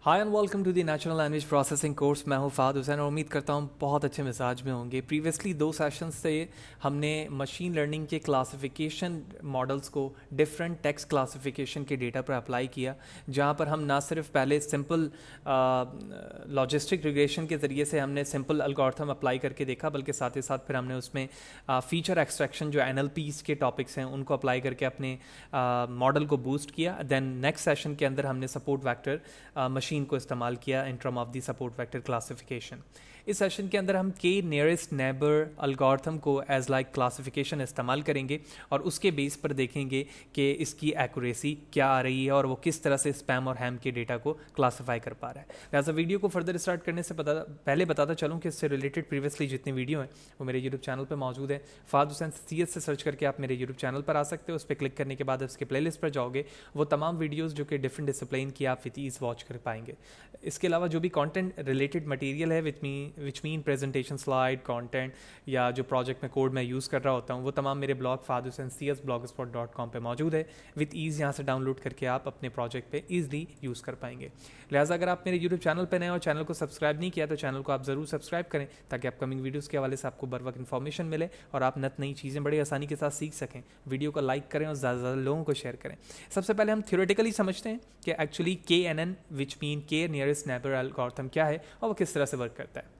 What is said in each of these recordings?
Hi and welcome to the natural language processing course. मैं हूं फ़ाद हुसैन और उम्मीद करता हूं बहुत अच्छे मिजाज में होंगे। प्रीवियसली 2 सेशंस से हमने मशीन लर्निंग के क्लासिफिकेशन मॉडल्स को डिफरेंट टेक्स्ट क्लासिफिकेशन के डेटा पर अप्लाई किया, जहां पर हम ना सिर्फ पहले सिंपल लॉजिस्टिक रिग्रेशन के ज़रिए से हमने सिंपल एल्गोरिथम अप्लाई करके देखा, बल्कि साथ ही साथ फिर हमने उसमें फीचर एक्सट्रैक्शन जो NLPs के टॉपिक्स हैं उनको अप्लाई करके अपने मॉडल को बूस्ट किया। देन नेक्स्ट सेशन के अंदर हमने सपोर्ट वैक्टर मशीन को इस्तेमाल किया in term of the support vector classification. इस सेशन के अंदर हम के नियरेस्ट नेबर एल्गोरिथम को एज लाइक क्लासिफिकेशन इस्तेमाल करेंगे और उसके बेस पर देखेंगे कि इसकी एक्यूरेसी क्या आ रही है और वो किस तरह से स्पैम और हैम के डेटा को क्लासीफाई कर पा रहा है। लिहाजा वीडियो को फर्दर स्टार्ट करने से पहले बताता चलूँ कि इससे रिलेटेड प्रीवियसली जितनी वीडियो हैं वो मेरे यूट्यूब चैनल पर मौजूद है। फ़ाद हुसैन CS से सर्च करके आप मेरे यूट्यूब चैनल पर आ सकते हो। उस पर क्लिक करने के बाद उसके प्लेलिस्ट पर जाओगे, वो तमाम वीडियोज़ जो कि डिफरेंट डिसिप्लिन की आप विद ईज़ वॉच कर पाएंगे। इसके अलावा जो भी कंटेंट रिलेटेड मटेरियल है which mean presentation slide content या जो प्रोजेक्ट में कोड मैं यूज़ कर रहा होता हूँ, वो तमाम मेरे ब्लॉग fadhusaincs.blogspot.com पे मौजूद है। विद ईज़ यहाँ से डाउनलोड करके आप अपने प्रोजेक्ट पे ईजिली यूज़ कर पाएंगे। लिहाजा अगर आप मेरे यूट्यूब चैनल पर नए और चैनल को सब्सक्राइब नहीं किया तो चैनल को आप ज़रूर सब्सक्राइब करें, ताकि अपकमिंग वीडियोज़ के हवाले से आपको बर वक्त इन्फॉर्मेशन मिले और आप नई चीज़ें बड़ी आसानी के साथ सीख सकें। वीडियो को लाइक करें और ज़्यादा से ज़्यादा लोगों को शेयर करें। सबसे पहले हम थ्योरेटिकली समझते हैं कि एक्चुअली KNN विच मीन के नियरेस्ट नेबर एल्गोरिथम क्या है और वो किस तरह से वर्क करता है।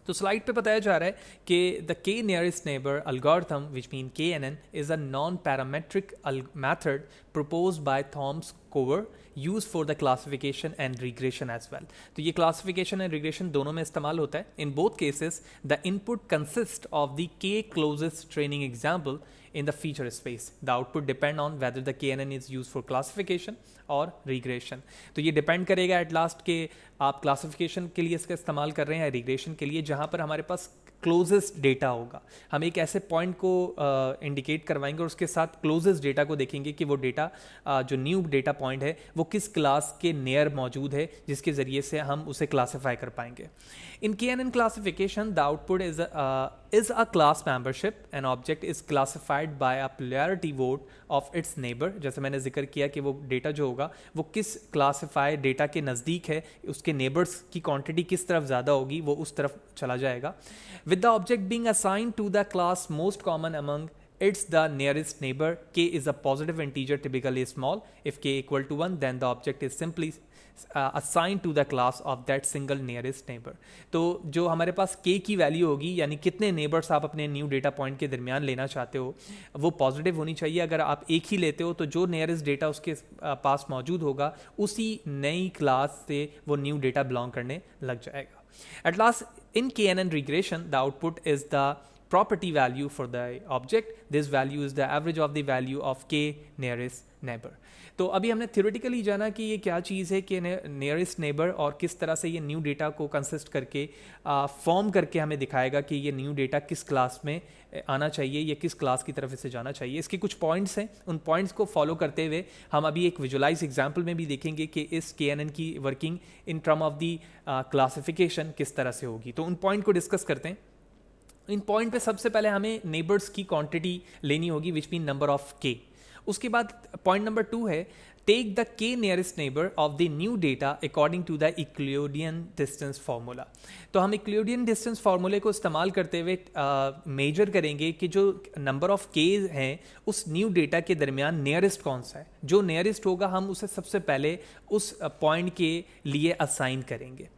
तो स्लाइड पे बताया जा रहा है कि द के nearest neighbour algorithm which mean KNN is a non parametric method proposed by Thomas Cover used for the classification and regression as well। तो ये classification and regression दोनों में इस्तेमाल होता है। In both cases the input consists of the k closest training example in the feature space। The output depend on whether the KNN is used for classification और regression। तो ये depend करेगा at last के आप classification के लिए इसका इस्तेमाल कर रहे हैं, रिग्रेशन के लिए, जहाँ पर हमारे पास क्लोजेस्ट डेटा होगा। हम एक ऐसे पॉइंट को इंडिकेट करवाएंगे और उसके साथ क्लोजेस्ट डेटा को देखेंगे कि वो डेटा जो न्यू डेटा पॉइंट है वो किस क्लास के नियर मौजूद है, जिसके ज़रिए से हम उसे क्लासीफाई कर पाएंगे। इन KNN classification the output is a class membership। an object is classified by a plurality vote of its neighbor। जैसे मैंने जिक्र किया कि वो डेटा जो होगा वो किस क्लासिफाइड डेटा के नज़दीक है, उसके नेबर्स की क्वांटिटी किस तरफ ज़्यादा होगी वो उस तरफ चला जाएगा। with the object being assigned to the class most common among it's the nearest neighbor। k is a positive integer, typically small। if k equal to 1 then the object is simply assigned to the class of that single nearest neighbor। तो जो हमारे पास k की value होगी, यानी कितने neighbours आप अपने new data point के दरमियान लेना चाहते हो, वो पॉजिटिव होनी चाहिए। अगर आप एक ही लेते हो तो जो नियरेस्ट डेटा उसके पास मौजूद होगा उसी नई क्लास से वो न्यू डेटा बिलोंग करने लग जाएगा। At last in KNN regression the output is the property value for the object। this value is the average of the value of k nearest neighbor। तो अभी हमने थ्योरेटिकली जाना कि ये क्या चीज़ है कि नियरेस्ट नेबर और किस तरह से ये न्यू डेटा को कंसिस्ट करके फॉर्म करके हमें दिखाएगा कि ये न्यू डेटा किस क्लास में आना चाहिए या किस क्लास की तरफ इसे जाना चाहिए। इसके कुछ पॉइंट्स हैं, उन पॉइंट्स को फॉलो करते हुए हम अभी एक विजुअलाइज एग्जाम्पल में भी देखेंगे कि इस KNN की working in term of the classification किस तरह से होगी। तो उन पॉइंट को डिस्कस करते हैं। इन पॉइंट पे सबसे पहले हमें नेबर्स की क्वांटिटी लेनी होगी which mean number of k। उसके बाद पॉइंट नंबर 2 है take the k nearest neighbour of the new data according to the Euclidean distance formula. तो हम इक्लियोडियन डिस्टेंस फार्मूले को इस्तेमाल करते हुए मेजर करेंगे कि जो नंबर ऑफ k हैं उस न्यू डेटा के दरमियान नियरेस्ट कौन सा है। जो नियरेस्ट होगा हम उसे सबसे पहले उस पॉइंट के लिए असाइन करेंगे।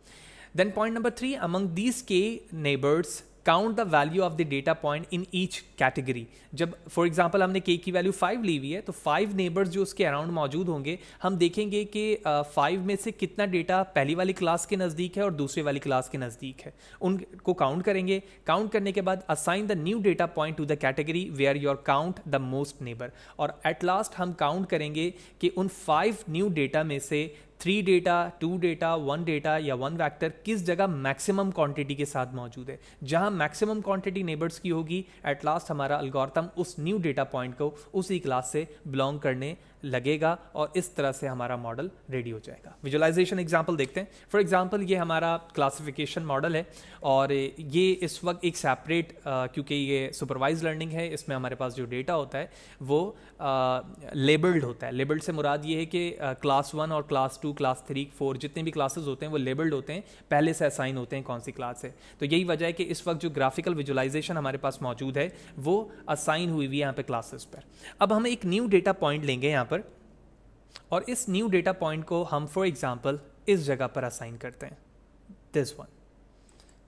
Then point number 3 among these k neighbours count the value of the data point in each category. जब फॉर एग्जांपल हमने k की वैल्यू 5 ली हुई है तो 5 नेबर्स जो उसके अराउंड मौजूद होंगे, हम देखेंगे कि 5 में से कितना डेटा पहली वाली क्लास के नज़दीक है और दूसरी वाली क्लास के नज़दीक है, उनको काउंट करेंगे। काउंट करने के बाद assign the new data point to the category where your count the most neighbour. और एट लास्ट हम काउंट करेंगे कि उन 5 न्यू डेटा में से 3 डेटा, 2 डेटा, 1 डेटा या 1 वेक्टर किस जगह मैक्सिमम क्वांटिटी के साथ मौजूद है। जहां मैक्सिमम क्वांटिटी नेबर्स की होगी, एट लास्ट हमारा एल्गोरिथम उस न्यू डेटा पॉइंट को उसी क्लास से बिलोंग करने लगेगा और इस तरह से हमारा मॉडल रेडी हो जाएगा। विजुअलाइजेशन एग्जांपल देखते हैं। फॉर एग्जांपल ये हमारा क्लासिफिकेशन मॉडल है और ये इस वक्त एक सेपरेट, क्योंकि ये सुपरवाइज लर्निंग है, इसमें हमारे पास जो डेटा होता है वो लेबल्ड होता है। लेबल्ड से मुराद ये है कि क्लास 1 और क्लास 2, क्लास 3, 4 जितने भी क्लासेस होते हैं वो लेबल्ड होते हैं, पहले से असाइन होते हैं कौन सी क्लास है। तो यही वजह है कि इस वक्त जो ग्राफिकल विजुअलाइजेशन हमारे पास मौजूद है वो असाइन हुई हुई है यहाँ पे क्लासेस पर। अब हम एक न्यू डेटा पॉइंट लेंगे यहाँ पर और इस न्यू डेटा पॉइंट को हम फॉर एग्जांपल इस जगह पर असाइन करते हैं, दिस वन।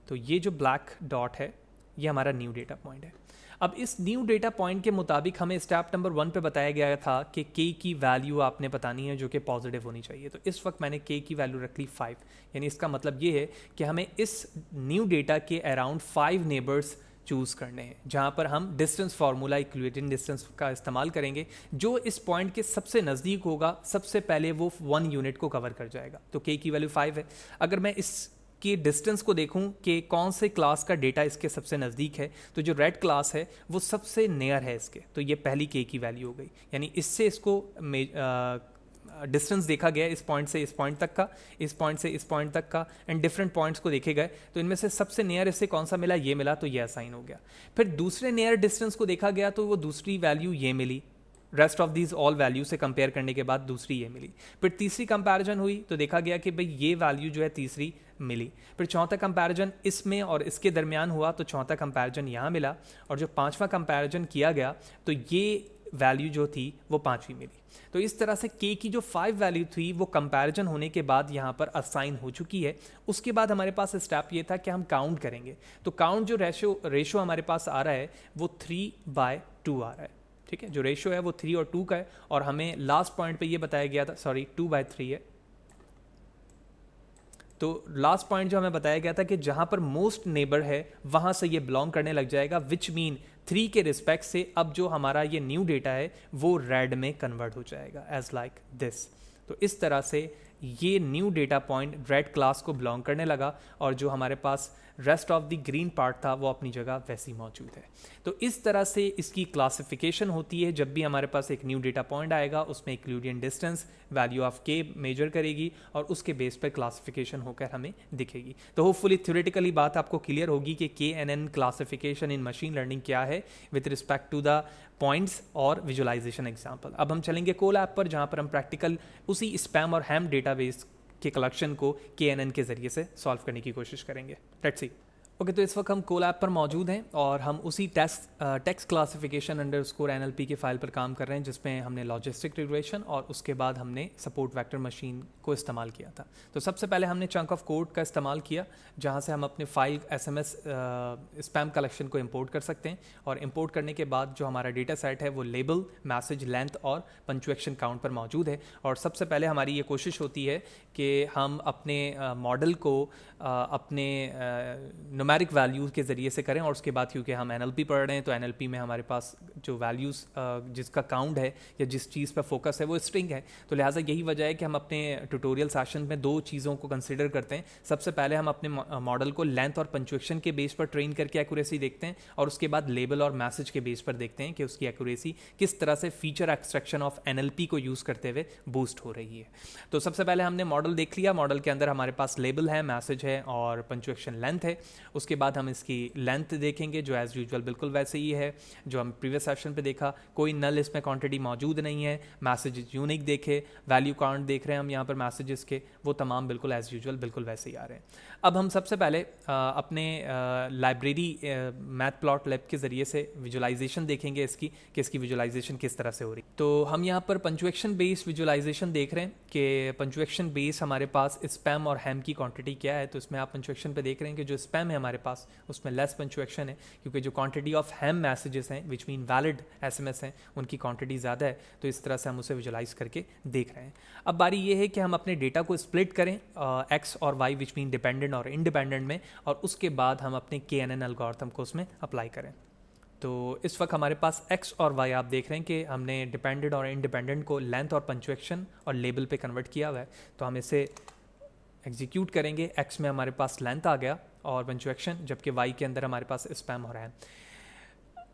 तो ये जो ब्लैक डॉट है ये हमारा न्यू डेटा पॉइंट है। अब इस न्यू डेटा पॉइंट के मुताबिक हमें स्टेप नंबर 1 पे बताया गया था कि k की वैल्यू आपने बतानी है जो कि पॉजिटिव होनी चाहिए। तो इस वक्त मैंने k की वैल्यू रख ली 5, यानी इसका मतलब ये है कि हमें इस न्यू डेटा के अराउंड 5 नेबर्स चूज़ करने हैं, जहाँ पर हम डिस्टेंस फार्मूला, इक्विवेलेंट डिस्टेंस का इस्तेमाल करेंगे। जो इस पॉइंट के सबसे नज़दीक होगा सबसे पहले वो 1 यूनिट को कवर कर जाएगा। तो k की वैल्यू 5 है। अगर मैं इस कि डिस्टेंस को देखूं कि कौन से क्लास का डेटा इसके सबसे नज़दीक है, तो जो रेड क्लास है वो सबसे नियर है इसके, तो ये पहली k की वैल्यू हो गई। यानी इससे इसको डिस्टेंस देखा गया इस पॉइंट से इस पॉइंट तक का, इस पॉइंट से इस पॉइंट तक का, एंड डिफरेंट पॉइंट्स को देखे गए, तो इनमें से सबसे नियर इससे कौन सा मिला, ये मिला, तो ये असाइन हो गया। फिर दूसरे नियर डिस्टेंस को देखा गया तो वो दूसरी वैल्यू ये मिली, rest of these all value से कंपेयर करने के बाद दूसरी ये मिली। फिर तीसरी कंपैरिजन हुई तो देखा गया कि भाई ये वैल्यू जो है तीसरी मिली। फिर चौथा कंपैरिजन इसमें और इसके दरमियान हुआ तो चौथा कंपैरिजन यहाँ मिला, और जो पांचवा कंपैरिजन किया गया तो ये वैल्यू जो थी वो पांचवी मिली। तो इस तरह से k की जो 5 वैल्यू थी वो कंपैरिजन होने के बाद यहाँ पर असाइन हो चुकी है। उसके बाद हमारे पास स्टेप ये था कि हम काउंट करेंगे। तो काउंट जो रेशो हमारे पास आ रहा है वो 3/2 आ रहा है, ठीक है। जो रेशो है वो 3 और 2 का है, और हमें लास्ट पॉइंट पे ये बताया गया था, सॉरी 2/3 है। तो लास्ट पॉइंट जो हमें बताया गया था कि जहां पर मोस्ट नेबर है वहां से ये बिलोंग करने लग जाएगा, विच मीन 3 के रिस्पेक्ट से अब जो हमारा ये न्यू डेटा है वो रेड में कन्वर्ट हो जाएगा एज लाइक दिस। तो इस तरह से ये new data point red class को बिलोंग करने लगा, और जो हमारे पास rest of the green part था वो अपनी जगह वैसी मौजूद है। तो इस तरह से इसकी क्लासिफिकेशन होती है। जब भी हमारे पास एक न्यू डेटा पॉइंट आएगा उसमें Euclidean distance value of k measure करेगी और उसके बेस पर क्लासिफिकेशन होकर हमें दिखेगी। तो होपफुली थ्योरेटिकली बात आपको क्लियर होगी कि KNN classification in machine learning क्या है with respect to the points और विजुअलाइजेशन एग्जाम्पल। अब हम चलेंगे कोलैब पर, जहाँ पर हम प्रैक्टिकल उसी स्पैम और हैम डेटाबेस के कलेक्शन को KNN के जरिए से सॉल्व करने की कोशिश करेंगे। Let's see. ओके, तो इस वक्त हम कोलैब पर मौजूद हैं और हम उसी टेक्स्ट क्लासिफिकेशन अंडरस्कोर NLP के फाइल पर काम कर रहे हैं, जिसमें हमने लॉजिस्टिक रिग्रेशन और उसके बाद हमने सपोर्ट वेक्टर मशीन को इस्तेमाल किया था। तो सबसे पहले हमने चंक ऑफ कोड का इस्तेमाल किया, जहां से हम अपने 5 SMS स्पैम कलेक्शन को इंपोर्ट कर सकते हैं, और इंपोर्ट करने के बाद जो हमारा डेटा सेट है वो लेबल, मैसेज, लेंथ और पंक्चुएशन काउंट पर मौजूद है। और सबसे पहले हमारी ये कोशिश होती है कि हम अपने मॉडल को अपने न्यूमेरिक वैल्यूज़ के ज़रिए से करें, और उसके बाद क्योंकि हम NLP पढ़ रहे हैं तो NLP में हमारे पास जो वैल्यूज़ जिसका काउंट है या जिस चीज़ पर फोकस है वो स्ट्रिंग है। तो लिहाजा यही वजह है कि हम अपने ट्यूटोरियल सेशन में 2 चीज़ों को कंसिडर करते हैं। सबसे पहले हम अपने मॉडल को लेंथ और पंक्चुएशन के बेस पर ट्रेन करके एक्यूरेसी देखते हैं, और उसके बाद लेबल और मैसेज के बेस पर देखते हैं कि उसकी एक्यूरेसी किस तरह से फीचर एक्सट्रैक्शन ऑफ NLP को यूज़ करते हुए बूस्ट हो रही है। तो सबसे पहले हमने मॉडल देख लिया। मॉडल के अंदर हमारे पास लेबल है, मैसेज है और पंक्चुएशन लेंथ है। उसके बाद हम इसकी लेंथ देखेंगे जो एज यूजुअल बिल्कुल वैसे ही है जो हम प्रीवियस सेशन पे देखा। कोई नल इसमें क्वांटिटी मौजूद नहीं है। मैसेज यूनिक देखे, वैल्यू काउंट देख रहे हैं हम यहाँ पर मैसेजेस के, वो तमाम बिल्कुल एज यूजुअल बिल्कुल वैसे ही आ रहे हैं। अब हम सबसे पहले अपने लाइब्रेरी मैटप्लॉटलिब के ज़रिए से विजुअलाइजेशन देखेंगे इसकी, कि इसकी विजुअलाइजेशन किस तरह से हो रही। तो हम यहाँ पर पंक्चुएशन बेस्ड विजुअलाइजेशन देख रहे हैं कि पंक्चुएशन बेस हमारे पास स्पैम और हैम की क्वांटिटी क्या है। तो इसमें आप पंक्चुएशन पे देख रहे हैं कि जो स्पैम है हमारे पास उसमें लेस पंक्चुएशन है, क्योंकि जो क्वांटिटी ऑफ हैम मैसेजेस हैं विच मीन वैलिड SMS हैं उनकी क्वांटिटी ज़्यादा है। तो इस तरह से हम उसे विजुअलाइज करके देख रहे हैं। अब बारी ये है कि हम अपने डेटा को स्प्लिट करें X और Y विच मीन डिपेंडेंट और इंडिपेंडेंट में, और उसके बाद हम अपने KNN एल्गोरिथम को उसमें अप्लाई करें। तो इस वक्त हमारे पास X और Y आप देख रहे हैं कि हमने डिपेंडेंट और इंडिपेंडेंट को लेंथ और पंक्चुएशन और लेबल पे कन्वर्ट किया हुआ है। तो हम इसे एग्जीक्यूट करेंगे। X में हमारे पास लेंथ आ गया और पंक्चुएशन, जबकि Y के अंदर हमारे पास स्पैम हो रहा है।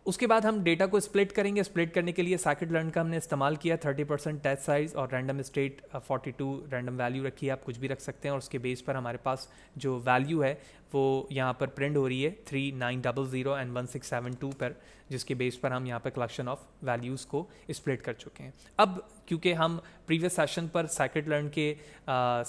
उसके बाद हम डेटा को स्प्लिट करेंगे। स्प्लिट करने के लिए साइकिट लर्न का हमने इस्तेमाल किया। 30% टेस्ट साइज और रैंडम स्टेट 42 रैंडम वैल्यू रखी है, आप कुछ भी रख सकते हैं। और उसके बेस पर हमारे पास जो वैल्यू है वो यहाँ पर प्रिंट हो रही है 3900 एंड 1672 पर, जिसके बेस पर हम यहाँ पर कलेक्शन ऑफ वैल्यूज़ को स्प्लिट कर चुके हैं। अब क्योंकि हम प्रीवियस सेशन पर साइकिट लर्न के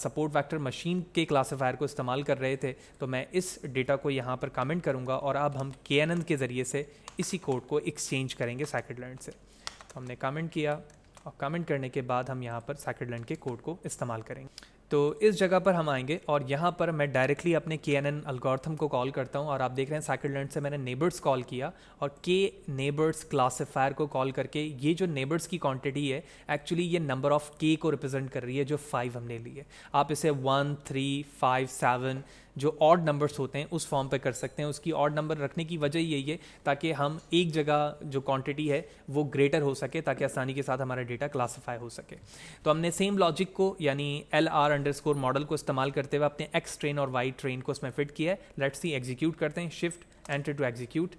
सपोर्ट वेक्टर मशीन के क्लासीफायर को इस्तेमाल कर रहे थे, तो मैं इस डेटा को यहाँ पर कमेंट करूँगा और अब हम KNN के ज़रिए से इसी कोड को एक्सचेंज करेंगे साइकिट लर्न से। तो हमने कमेंट किया और कमेंट करने के बाद हम यहाँ पर साइकिट लर्न के कोड को इस्तेमाल करेंगे। तो इस जगह पर हम आएंगे और यहाँ पर मैं डायरेक्टली अपने KNN एल्गोरिथम को कॉल करता हूँ और आप देख रहे हैं साइकिट लर्न से मैंने नेबर्स कॉल किया और के नेबर्स क्लासीफायर को कॉल करके ये जो नेबर्स की क्वांटिटी है एक्चुअली ये नंबर ऑफ के को रिप्रेजेंट कर रही है जो 5 हमने ली है। आप इसे 1, 3, 5, 7 जो ऑड नंबर्स होते हैं उस फॉर्म पे कर सकते हैं। उसकी ऑड नंबर रखने की वजह यही है ताकि हम एक जगह जो क्वांटिटी है वो ग्रेटर हो सके, ताकि आसानी के साथ हमारा डेटा क्लासीफाई हो सके। तो हमने सेम लॉजिक को यानी LR_ मॉडल को इस्तेमाल करते हुए अपने X ट्रेन और Y ट्रेन को इसमें फिट किया है। लेट्स सी एग्जीक्यूट करते हैं, shift enter to execute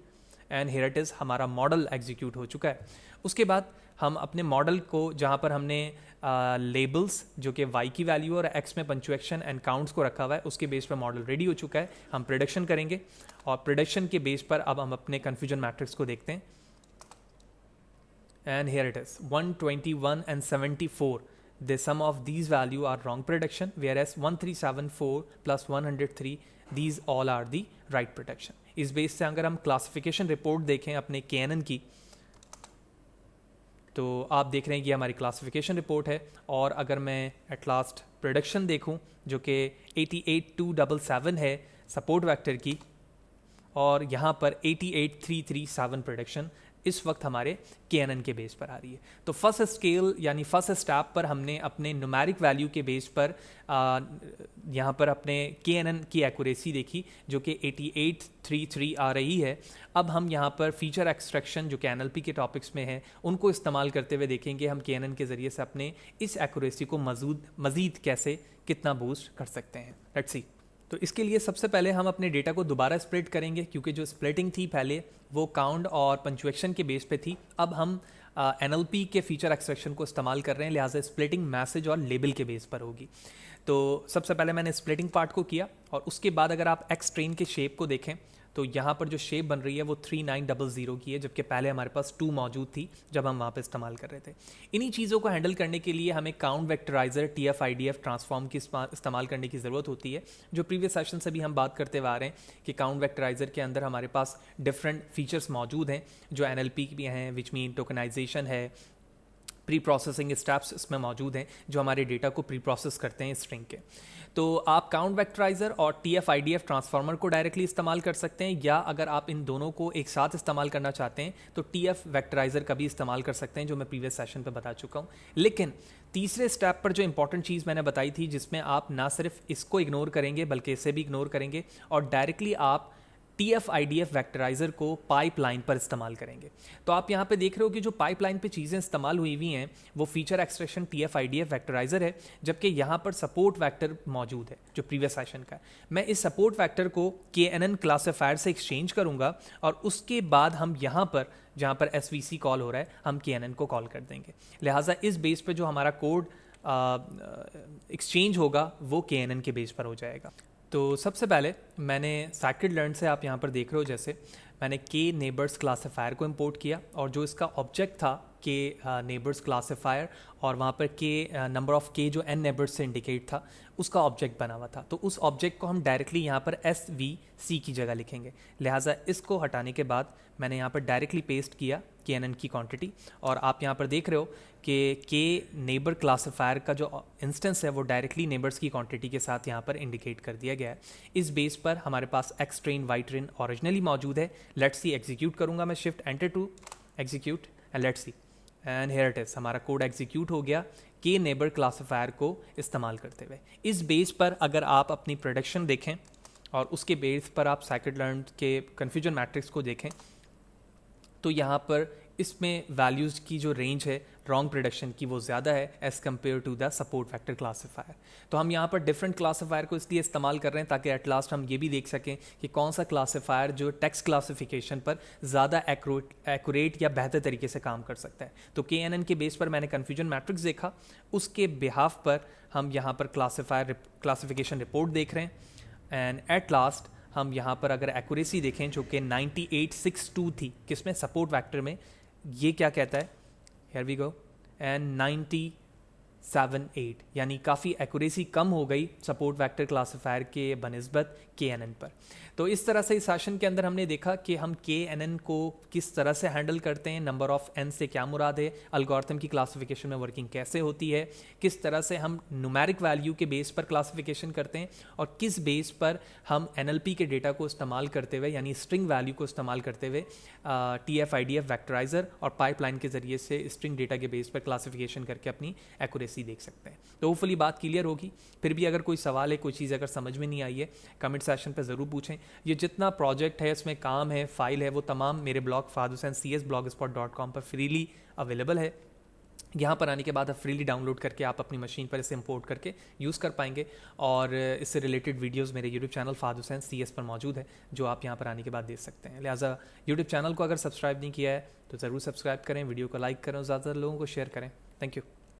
and here it is, हमारा मॉडल एग्जीक्यूट हो चुका है। उसके बाद हम अपने मॉडल को जहाँ पर हमने लेबल्स जो कि y की वैल्यू और x में पंचुएक्शन एंड काउंट्स को रखा हुआ है उसके बेस पर मॉडल रेडी हो चुका है। हम प्रेडिक्शन करेंगे और प्रेडिक्शन के बेस पर अब हम अपने कन्फ्यूजन मैट्रिक्स को देखते हैं and here it is 121 and 74 the sum of these value are wrong prediction, whereas 1374 plus 103 these all are the right prediction। इस बेस से अगर हम क्लासिफिकेशन रिपोर्ट देखें अपने KNN की तो आप देख रहे हैं कि हमारी क्लासिफिकेशन रिपोर्ट है। और अगर मैं एट लास्ट प्रेडिक्शन देखूं जो कि 88277 है सपोर्ट वेक्टर की और यहाँ पर 88337 प्रेडिक्शन इस वक्त हमारे KNN के बेस पर आ रही है। तो फर्स्ट स्केल यानी फर्स्ट स्टेप पर हमने अपने न्यूमेरिक वैल्यू के बेस पर यहाँ पर अपने KNN की एक्यूरेसी देखी जो कि 8833 आ रही है। अब हम यहाँ पर फीचर एक्सट्रैक्शन जो कि NLP के टॉपिक्स में है उनको इस्तेमाल करते हुए देखेंगे हम KNN के ज़रिए से अपने इस एक्यूरेसी को मज़ीद कैसे कितना बूस्ट कर सकते हैं। Let's see. तो इसके लिए सबसे पहले हम अपने डेटा को दोबारा स्प्लिट करेंगे क्योंकि जो स्प्लिटिंग थी पहले वो काउंट और पंचुएक्शन के बेस पे थी। अब हम NLP के फीचर एक्सट्रैक्शन को इस्तेमाल कर रहे हैं, लिहाजा स्प्लिटिंग मैसेज और लेबल के बेस पर होगी। तो सबसे पहले मैंने स्प्लिटिंग पार्ट को किया और उसके बाद अगर आप X ट्रेन के शेप को देखें तो यहाँ पर जो शेप बन रही है वो 3900 की है, जबकि पहले हमारे पास 2 मौजूद थी जब हम वहाँ पे इस्तेमाल कर रहे थे। इन्हीं चीज़ों को हैंडल करने के लिए हमें काउंट वेक्टराइजर TF-IDF ट्रांसफॉर्म की इस्तेमाल करने की ज़रूरत होती है। जो प्रीवियस सेशन से भी हम बात करते हुए आ रहे हैं कि काउंट वेक्टराइजर के अंदर हमारे पास डिफरेंट फीचर्स मौजूद हैं जो NLP भी हैं, विच मीन टोकनाइजेशन है, प्री प्रोसेसिंग स्टेप्स इसमें मौजूद हैं जो हमारे डेटा को प्री प्रोसेस करते हैं स्ट्रिंग के। तो आप काउंट वेक्टराइजर और TF-IDF ट्रांसफार्मर को डायरेक्टली इस्तेमाल कर सकते हैं या अगर आप इन दोनों को एक साथ इस्तेमाल करना चाहते हैं तो TF वेक्टराइजर का भी इस्तेमाल कर सकते हैं जो मैं प्रीवियस सेशन पे बता चुका हूँ। लेकिन तीसरे स्टेप पर जो इंपॉर्टेंट चीज़ मैंने बताई थी जिसमें आप ना सिर्फ इसको इग्नोर करेंगे बल्कि इसे भी इग्नोर करेंगे और डायरेक्टली आप TF-IDF वेक्टराइजर को पाइपलाइन पर इस्तेमाल करेंगे। तो आप यहाँ पे देख रहे हो कि जो पाइपलाइन पे चीज़ें इस्तेमाल हुई हुई हैं वो फीचर एक्सट्रैक्शन TF-IDF वेक्टराइजर है, जबकि यहाँ पर सपोर्ट वेक्टर मौजूद है जो प्रीवियस सेशन का है। मैं इस सपोर्ट वेक्टर को KNN क्लासीफायर से एक्सचेंज करूँगा और उसके बाद हम यहाँ पर जहाँ पर SVC कॉल हो रहा है हम KNN को कॉल कर देंगे। लिहाजा इस बेस पर जो हमारा कोड एक्सचेंज होगा वो KNN के बेस पर हो जाएगा। तो सबसे पहले मैंने साइकिट लर्न से आप यहाँ पर देख रहे हो जैसे मैंने के नेबर्स क्लासीफायर को इंपोर्ट किया और जो इसका ऑब्जेक्ट था के नेबर्स क्लासीफायर और वहाँ पर के नंबर ऑफ के जो n नेबर्स से इंडिकेट था उसका ऑब्जेक्ट बना हुआ था। तो उस ऑब्जेक्ट को हम डायरेक्टली यहाँ पर SVC की जगह लिखेंगे। लिहाजा इसको हटाने के बाद मैंने यहाँ पर डायरेक्टली पेस्ट किया KNN की क्वांटिटी और आप यहाँ पर देख रहे हो कि के नेबर क्लासीफायर का जो इंस्टेंस है वो डायरेक्टली नेबर्स की क्वांटिटी के साथ यहाँ पर इंडिकेट कर दिया गया है। इस बेस पर हमारे पास X train Y train originally मौजूद है। लेट्स सी एग्जीक्यूट करूँगा मैं, shift enter to execute and let's see and here it is, हमारा कोड एग्जीक्यूट हो गया के नेबर क्लासीफायर को इस्तेमाल करते हुए। इस बेस पर अगर आप अपनी प्रेडिक्शन देखें और उसके बेस पर आप साइकिट लर्न के कन्फ्यूजन मैट्रिक्स को देखें तो यहाँ पर इसमें वैल्यूज़ की जो रेंज है रॉन्ग प्रेडिक्शन की वो ज़्यादा है as compare to the support vector classifier. तो हम यहाँ पर डिफरेंट क्लासीफायर को इसलिए इस्तेमाल कर रहे हैं ताकि एट लास्ट हम ये भी देख सकें कि कौन सा क्लासीफायर जो टेक्स्ट क्लासिफिकेशन पर ज़्यादा एक्यूरेट या बेहतर तरीके से काम कर सकता है। तो KNN के बेस पर मैंने कन्फ्यूजन मैट्रिक्स देखा, उसके बिहाफ पर हम यहाँ पर क्लासिफिकेशन रिपोर्ट देख रहे हैं। एंड एट लास्ट हम यहाँ पर अगर एक्यूरेसी देखें जो कि 9862 थी किसमें, सपोर्ट वेक्टर में, ये क्या कहता है, हियर वी गो, एंड 9078, यानी काफ़ी एक्यूरेसी कम हो गई सपोर्ट वेक्टर क्लासीफायर के बनिस्बत KNN पर। तो इस तरह से इस सेशन के अंदर हमने देखा कि हम KNN को किस तरह से हैंडल करते हैं, नंबर ऑफ n से क्या मुराद है, अलगोरिथम की क्लासिफिकेशन में वर्किंग कैसे होती है, किस तरह से हम न्यूमेरिक वैल्यू के बेस पर क्लासिफिकेशन करते हैं और किस बेस पर हम NLP के डेटा को इस्तेमाल करते हुए यानी स्ट्रिंग वैल्यू को इस्तेमाल करते हुए TF-IDF वेक्टराइजर और पाइपलाइन के ज़रिए से स्ट्रिंग डेटा के बेस पर क्लासिफिकेशन करके अपनी एक्यूरेसी देख सकते हैं। तो होपफुली बात क्लियर होगी। फिर भी अगर कोई सवाल है, कोई चीज़ अगर समझ में नहीं आई है, कमेंट सेक्शन पर ज़रूर पूछें। ये जितना प्रोजेक्ट है, इसमें काम है, फाइल है, वो तमाम मेरे ब्लॉग fahadhusaincs.blogspot.com पर फ्रीली अवेलेबल है। यहाँ पर आने के बाद आप फ्रीली डाउनलोड करके आप अपनी मशीन पर इसे इंपोर्ट करके यूज़ कर पाएंगे। और इससे रिलेटेड वीडियोस मेरे YouTube channel Fahad Hussain CS पर मौजूद है, जो आप यहाँ पर आने के बाद देख सकते हैं। लिहाजा यूट्यूब चैनल को अगर सब्सक्राइब नहीं किया है तो ज़रूर सब्सक्राइब करें, वीडियो को लाइक करें, ज़्यादातर लोगों को शेयर करें। Thank you.